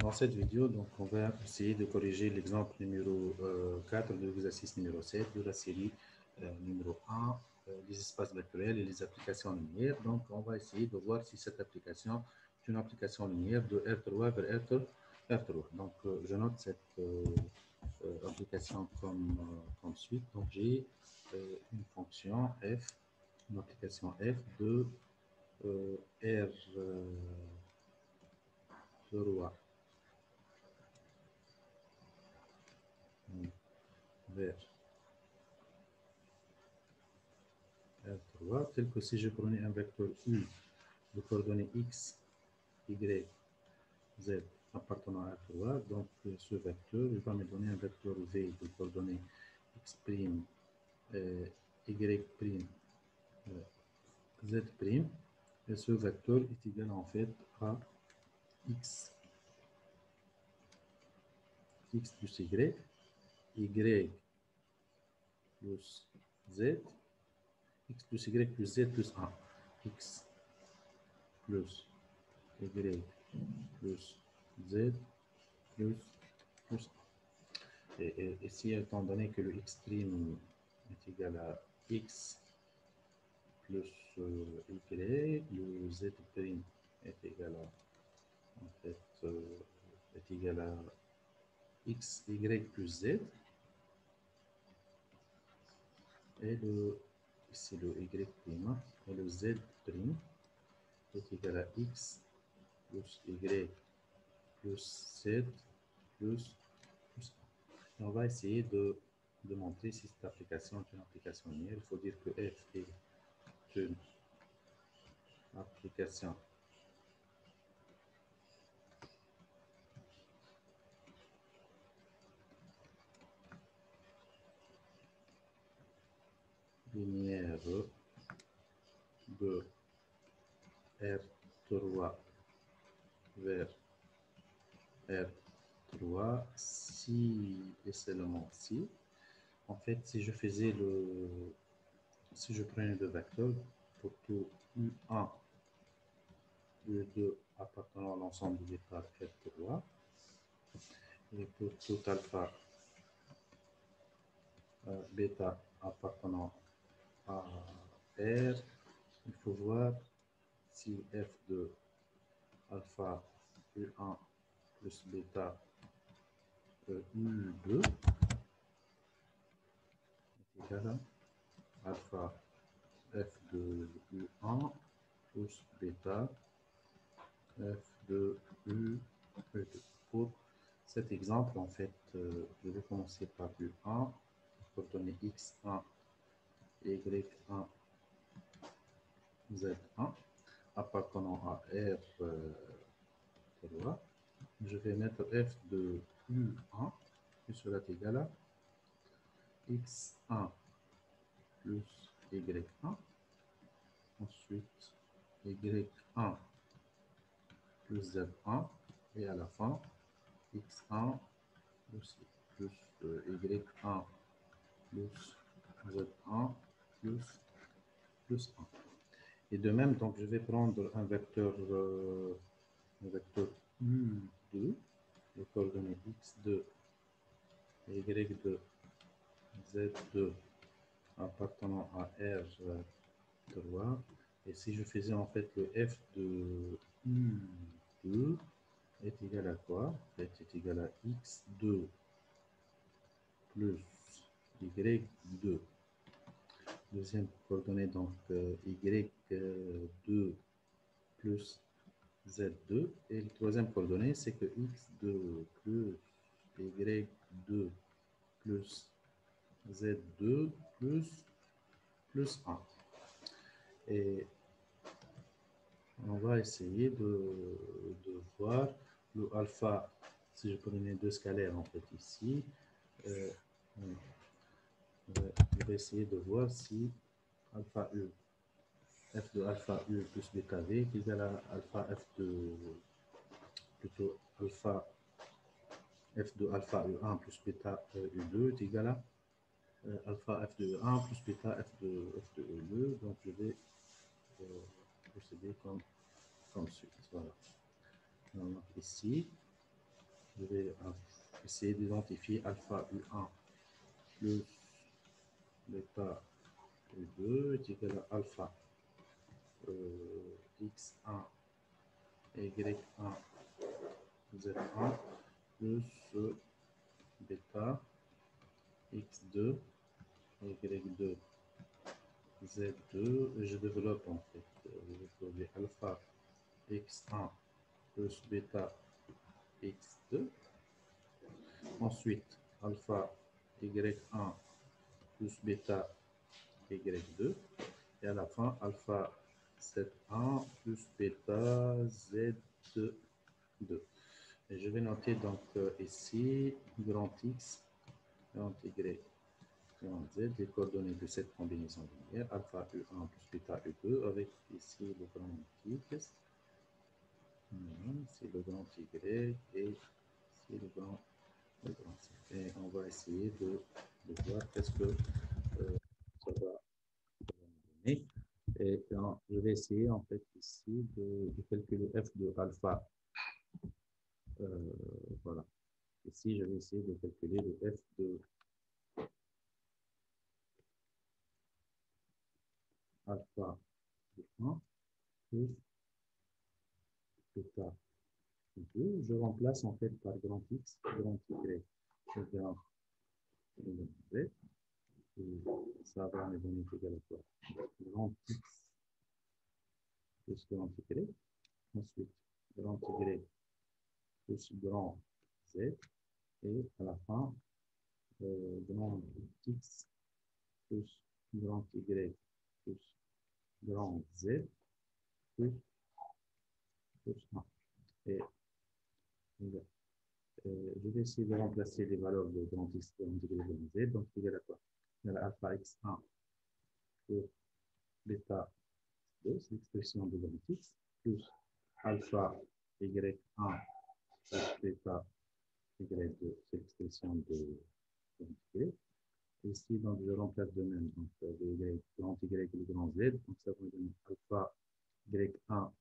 Dans cette vidéo, donc, on va essayer de corriger l'exemple numéro 4 de l'exercice numéro 7 de la série numéro 1, les espaces vectoriels et les applications linéaires. Donc, on va essayer de voir si cette application est une application linéaire de R3 vers R3. Donc, je note cette application comme suite. Donc, j'ai une fonction f, une application f de R3 vers R3, tel que si je prenais un vecteur U de coordonnées x, y, z appartenant à R3, donc ce vecteur il va me donner un vecteur V de coordonnées x', y', z', et ce vecteur est égal en fait à x plus y plus z, x plus y plus z plus 1, x plus y plus z plus 1. Et ici, étant donné que le x' est égal à x plus y, le z' est égal à, en fait, est égal à x, y plus z, et ici le y', et le z' est égal à x plus y plus z plus 1. Et on va essayer de montrer si cette application est une application linéaire. Il faut dire que f est une application linéaire de R3 vers R3 si et seulement si, en fait, si je prenais deux vecteurs pour tout U1, U2 appartenant à l'ensemble du vecteur R3, et pour tout alpha, bêta appartenant à R, il faut voir si f de alpha U1 plus bêta U2 est égal à alpha f de U1 plus bêta f de U2. Pour cet exemple, en fait, je vais commencer par U1, coordonnées x1, y1, z1, appartenant à R3. Je vais mettre f de U1 qui sera égal à x1 plus y1, ensuite y1 plus z1, et à la fin x1 plus y1 plus z1 plus 1. Et de même, donc, je vais prendre un vecteur U2, les coordonnées x2, y2, z2 appartenant à R3. Et si je faisais en fait le f de U2 est égal à quoi? Est égal à x2 plus y2. Deuxième coordonnée, donc y2 plus z2. Et le troisième coordonnée, c'est que x2 plus y2 plus z2 plus 1. Et on va essayer de voir le alpha, si je prenais deux scalaires en fait ici, je vais essayer de voir si alpha u, f de alpha u plus bêta v est égal à alpha f de, plutôt alpha f de alpha u1 plus bêta u2 est égal à alpha f de u1 plus bêta f de u2. Donc je vais procéder comme suite. Voilà. Donc ici, je vais essayer d'identifier alpha U1 plus bêta U2 est égal à alpha X1 Y1 Z1 plus bêta X2 Y2 Z2. Je développe en fait. Je vais trouver alpha X1 plus bêta X2. Ensuite, alpha Y1 plus bêta Y2. Et à la fin, alpha Z1 plus bêta Z2. Et je vais noter donc ici grand X, grand Y, grand Z, les coordonnées de cette combinaison linéaire, alpha U1 plus bêta U2, avec ici le grand X, c'est le grand Y, et c'est le grand Z. Et on va essayer de voir qu'est-ce que ça va donner. Et je vais essayer en fait ici de calculer f de alpha. Voilà. Ici, je vais essayer de calculer le f de alpha de 1 plus bêta de 2. Je remplace en fait par grand X, grand Y, grand Z. Et ça va me donner égal à quoi? Grand X plus grand Y. Ensuite, grand Y plus grand Z. Et à la fin, grand X plus grand Y plus grand Z plus 1. Et je vais essayer de remplacer les valeurs de grand X, grand Y, grand Z. Donc, égal à quoi? Égal à alpha X1 plus bêta 2, c'est l'expression de grand X, plus alpha Y1 plus bêta Y2, c'est l'expression de grand Y. Ici, donc, je remplace de même donc, le grand Y et le grand Z. Donc, ça va donner alpha Y1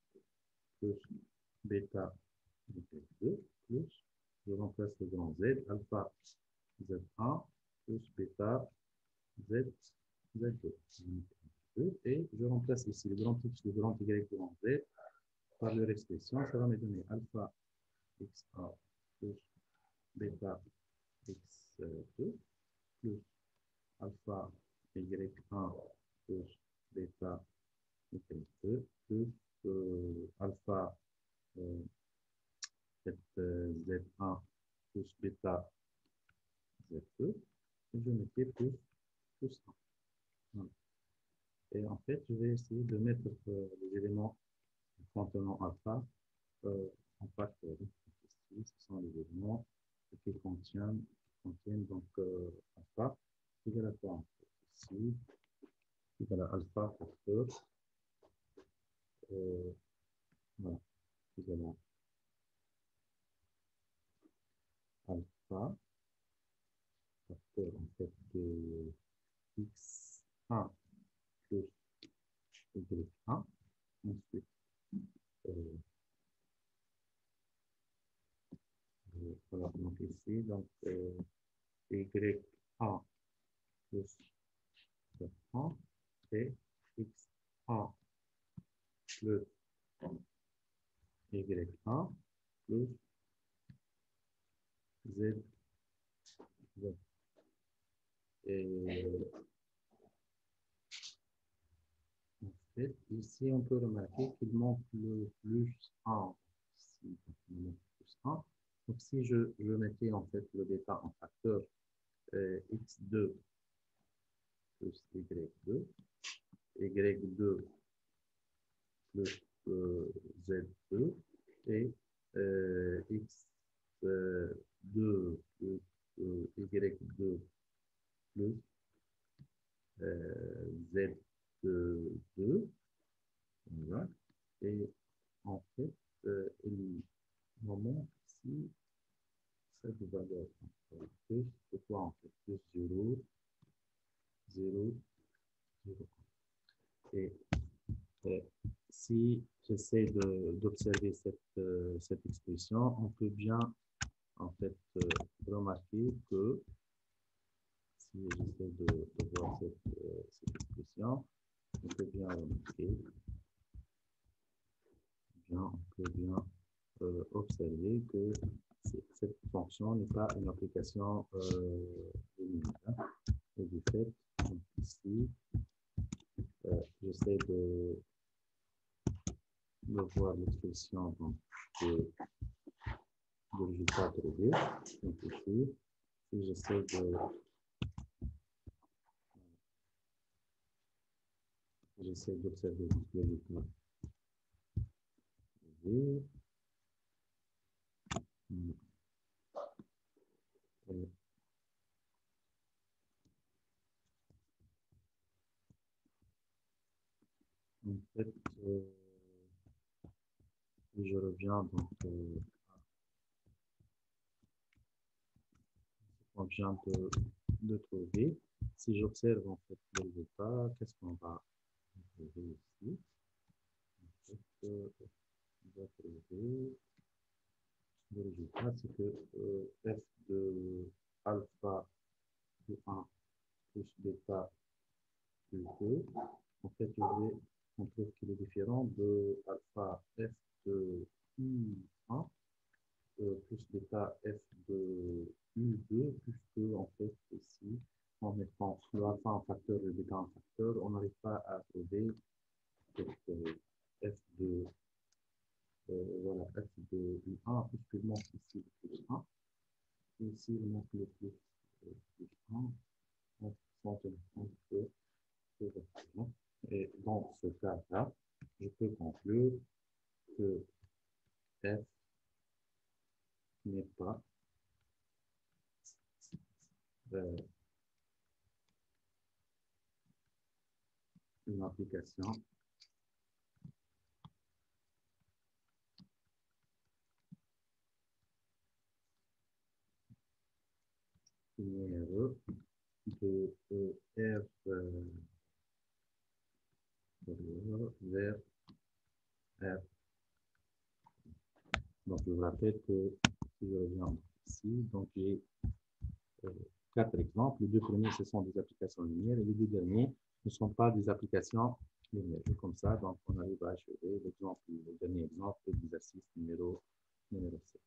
plus bêta Y2 plus, je remplace le grand Z, alpha Z1 plus bêta Z2. Et je remplace ici le grand X, le grand Y, le grand Z par leur expression. Ça va me donner alpha X1 plus bêta X2 plus alpha Y1 plus bêta Y2 plus alpha Z1 plus bêta Z2. Et je mettais plus 1. Voilà. Et en fait, je vais essayer de mettre les éléments contenant alpha en facteur. Ici, ce sont les éléments qui contiennent donc alpha égal à quoi en fait? Ici, égal à alpha facteur. Voilà, égal à alpha facteur en fait de x1 plus y1. Ensuite, voilà, donc ici, donc y1 plus y1 et x1 plus y1 plus z. Et en fait, ici, on peut remarquer qu'il manque le plus 1. Ici, il manque plus 1. Donc, si je mettais en fait le bêta en facteur x2 plus y2, y2 plus z2 et x2 plus y2 plus z2. Voilà. Et en fait, il me manque ici cette valeur. Plus de quoi en fait? Plus 0, 0, 0. Et si j'essaie d'observer cette expression, on peut bien en fait remarquer que si j'essaie de voir cette expression, on peut bien remarquer, on peut bien observer que cette fonction n'est pas une application linéaire. Hein. Et du fait, donc ici, j'essaie de voir l'expression de résultat trouvé. Donc ici, si j'essaie d'observer le résultat trouvé. En fait, je reviens donc on vient de trouver. Si j'observe en fait le résultat, qu'est-ce qu'on va trouver ici? En fait, on va trouver le résultat, c'est que f de alpha de 1 plus bêta plus 2, en fait, on trouve qu'il est différent de alpha f de u1 plus bêta f de u2, puisque en fait, ici, en mettant le alpha en facteur et le bêta en facteur, on n'arrive pas à trouver f de voilà, f de u1, puisque il manque ici le plus 1, et ici il manque le plus 1, donc sans tenir compte de ce vecteur. Et dans ce cas-là, je peux conclure que f n'est pas une application linéaire de R vers R. Donc, je vous rappelle que si je reviens ici, donc j'ai 4 exemples. Les 2 premiers, ce sont des applications linéaires et les 2 derniers ne sont pas des applications linéaires. Et comme ça, donc, on arrive à achever l'exemple, le dernier exemple, l'exercice numéro 7.